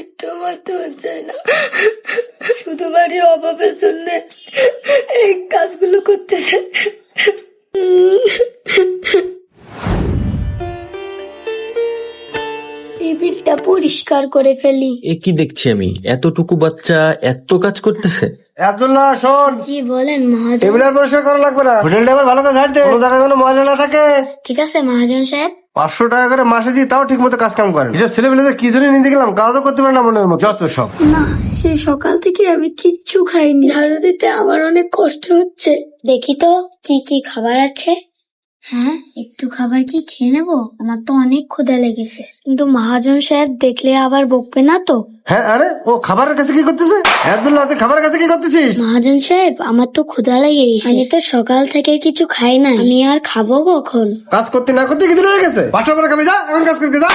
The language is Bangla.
একটু মারতে হচ্ছে না, শুধু বাড়ির অভাবের জন্য এই কাজগুলো করতেছে। টেবিলটা পরিষ্কার করে ফেলি। এ কি দেখছি আমি, এতটুকু বাচ্চা এত কাজ করতেছে। আব্দুল্লাহ শোন, জি বলেন মহাজন। টেবিলের পরিষ্কার করা লাগবে না, হোটেলটা এবার ভালো করে ঝাড় দে, কোনো জায়গায় যেন ময়লা না থাকে। ঠিক আছে মহাজন সাহেব। 500 টাকা করে মাসে দিই, তাও ঠিক মতো কাজ কাম করেন। এসব ছেলেপেলেদের কি জন্য নিতে গেলাম, কাজও করতে পারে না মনের মতো, যত সব। না, সে সকাল থেকে আমি কিচ্ছু খাইনি, ঝাড়ু দিতে আমার অনেক কষ্ট হচ্ছে। দেখি তো কি কি খাবার আছে। হ্যাঁ, একটু খাবার কি খেয়ে নেবো? আমার তো অনেক ক্ষুধা লেগেছে। কিন্তু মহাজন সাহেব দেখলে আবার বকবে না তো? হ্যাঁ, আরে ও খাবারের কাছে কি করতেছে? আব্দুল্লাহ তুই খাবারের কাছে কি করতেছিস? মহাজন সাহেব, আমার তো ক্ষুধা লেগে গেছে। আমি তো সকাল থেকে কিছু খাই না, আমি আর খাবো কখন? কাজ করতে না করতে কি দিলে গেছে? 500 টাকা কামে যা, এখন কাজ করতে যা।